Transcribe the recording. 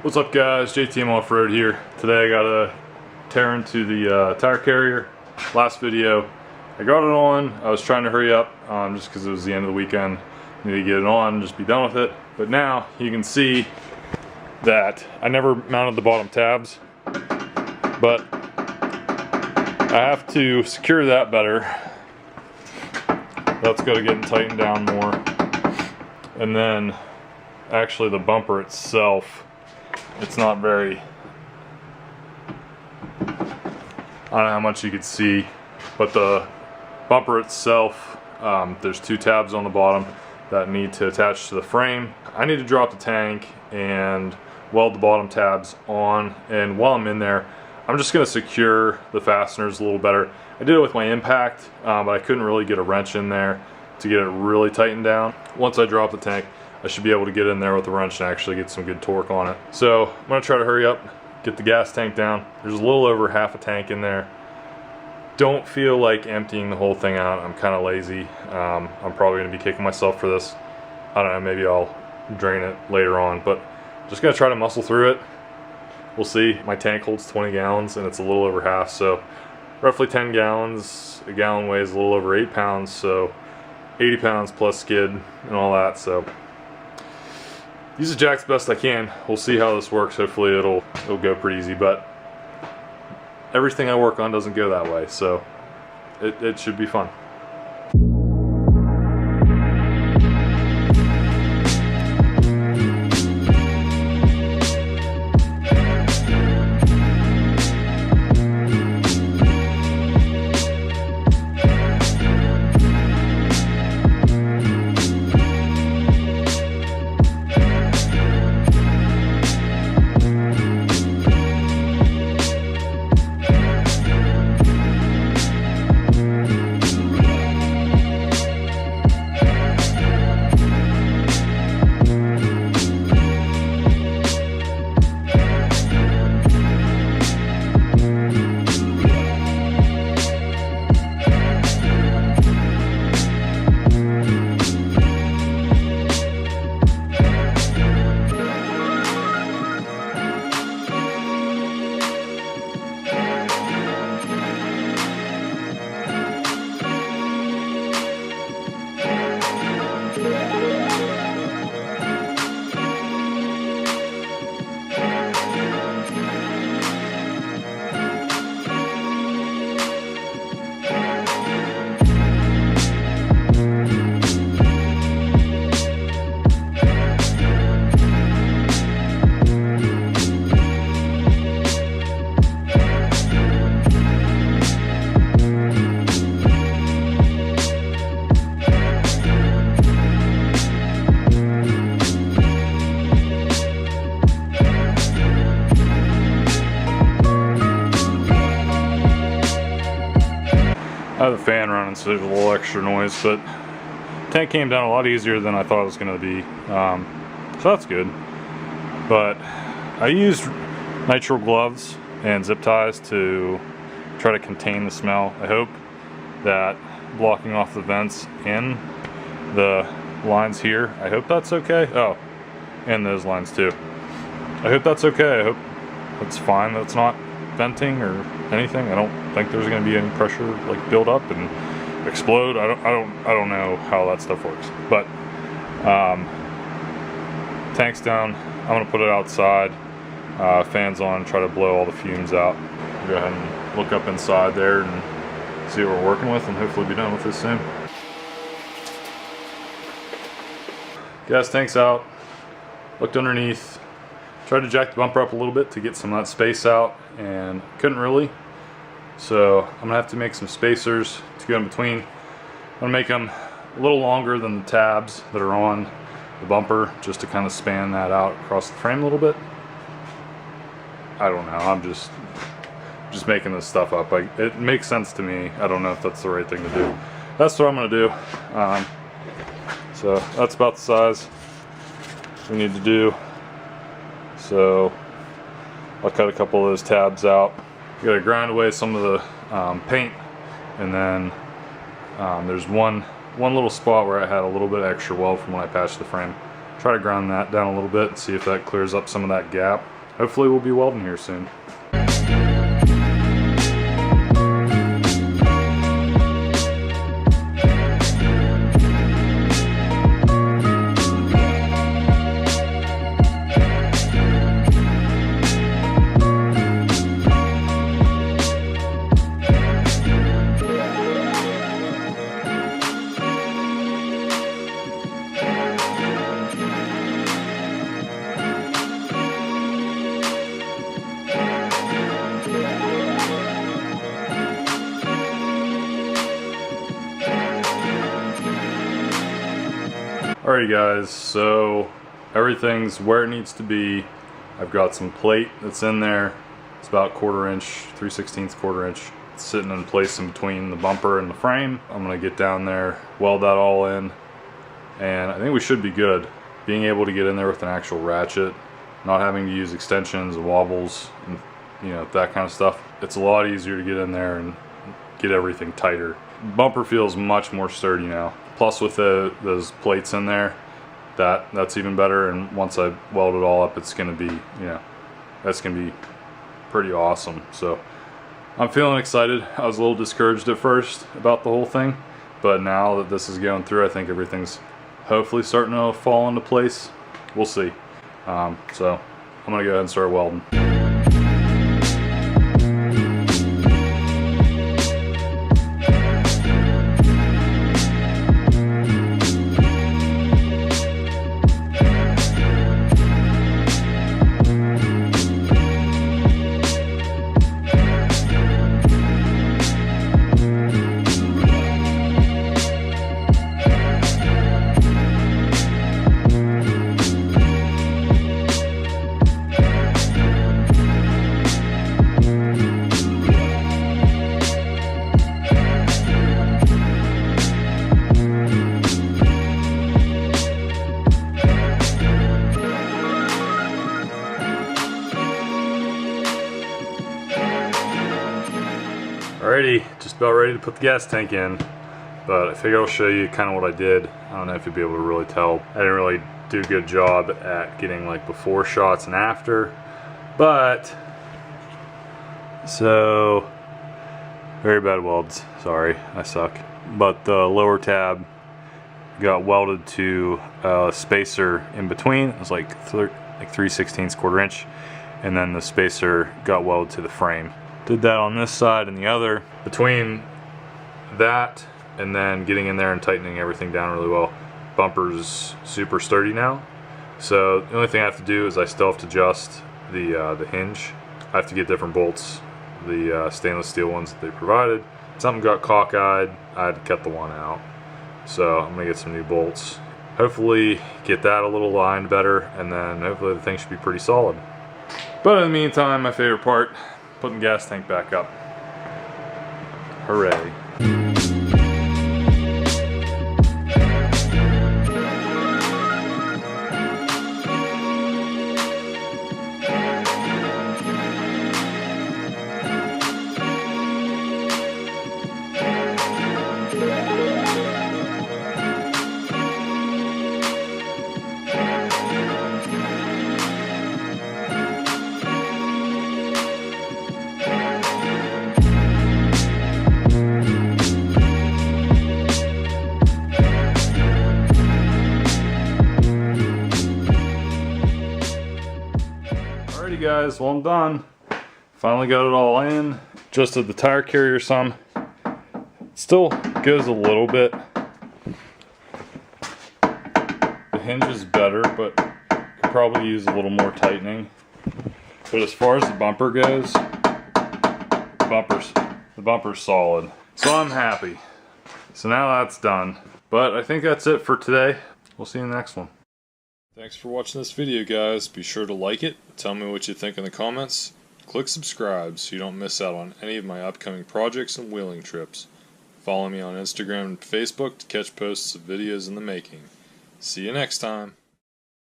What's up guys, jtmoffroad here. Today I got to tear into the tire carrier. Last video I got it on. I was trying to hurry up just because it was the end of the weekend. I need to get it on and just be done with it. But now you can see that I never mounted the bottom tabs, but I have to secure that better. That's got to get tightened down more. And then actually the bumper itself, it's not very, I don't know how much you could see, but the bumper itself, there's two tabs on the bottom that need to attach to the frame. I need to drop the tank and weld the bottom tabs on, and while I'm in there, I'm just going to secure the fasteners a little better. I did it with my impact, but I couldn't really get a wrench in there to get it really tightened down. Once I drop the tank, I should be able to get in there with the wrench and actually get some good torque on it. So I'm going to try to hurry up, get the gas tank down. There's a little over half a tank in there. Don't feel like emptying the whole thing out. I'm kind of lazy. I'm probably going to be kicking myself for this. I don't know, maybe I'll drain it later on, but just going to try to muscle through it. We'll see. My tank holds 20 gallons and it's a little over half, so roughly 10 gallons. A gallon weighs a little over 8 pounds, so 80 pounds plus skid and all that. So use the jacks best I can. We'll see how this works. Hopefully it'll go pretty easy, but everything I work on doesn't go that way, so it should be fun. I have the fan running, so there's a little extra noise, but tank came down a lot easier than I thought it was going to be, so that's good. But I used nitrile gloves and zip ties to try to contain the smell. I hope that blocking off the vents in the lines here, I hope that's okay. Oh, and those lines too. I hope that's okay. I hope it's fine that it's not venting or anything. I don't think there's going to be any pressure like build up and explode. I don't know how that stuff works. But tank's down. I'm going to put it outside. Fans on. Try to blow all the fumes out. Go ahead and look up inside there and see what we're working with, and hopefully be done with this soon. Gas tank's out. Looked underneath. Tried to jack the bumper up a little bit to get some of that space out, and couldn't really. So I'm gonna have to make some spacers to go in between. I'm gonna make them a little longer than the tabs that are on the bumper, just to kind of span that out across the frame a little bit. I don't know, I'm just making this stuff up. It makes sense to me. I don't know if that's the right thing to do. That's what I'm gonna do. So that's about the size we need to do. So I'll cut a couple of those tabs out. You gotta grind away some of the paint, and then there's one little spot where I had a little bit extra weld from when I patched the frame. Try to ground that down a little bit and see if that clears up some of that gap. Hopefully we'll be welding here soon. Alrighty guys, so everything's where it needs to be. I've got some plate that's in there. It's about 1/4 inch, 3/16 1/4 inch. It's sitting in place in between the bumper and the frame. I'm gonna get down there, weld that all in, and I think we should be good. Being able to get in there with an actual ratchet, not having to use extensions and wobbles and that kind of stuff. It's a lot easier to get in there and get everything tighter. Bumper feels much more sturdy now. Plus with those plates in there, that's even better. And once I weld it all up, it's gonna be, that's gonna be pretty awesome. So I'm feeling excited. I was a little discouraged at first about the whole thing, but now that this is going through, I think everything's hopefully starting to fall into place. We'll see. So I'm gonna go ahead and start welding. Alrighty, just about ready to put the gas tank in, but I figure I'll show you kind of what I did. I don't know if you'll be able to really tell. I didn't really do a good job at getting like before shots and after, but so very bad welds. Sorry, I suck. But the lower tab got welded to a spacer in between. It was like 3/16 1/4 inch, and then the spacer got welded to the frame. Did that on this side and the other. Between that and then getting in there and tightening everything down really well, bumper's super sturdy now. So the only thing I have to do is I still have to adjust the hinge. I have to get different bolts, the stainless steel ones that they provided. Something got cockeyed, I had to cut the one out. So I'm gonna get some new bolts. Hopefully get that a little lined better, and then hopefully the thing should be pretty solid. But in the meantime, my favorite part, putting the gas tank back up. Hooray. Guys, well, I'm done. Finally got it all in. Adjusted the tire carrier some. Still goes a little bit. The hinge is better, but could probably use a little more tightening. But as far as the bumper goes, the bumper's solid. So I'm happy. So now that's done. But I think that's it for today. We'll see you in the next one. Thanks for watching this video, guys. Be sure to like it, tell me what you think in the comments, click subscribe so you don't miss out on any of my upcoming projects and wheeling trips. Follow me on Instagram and Facebook to catch posts of videos in the making. See you next time.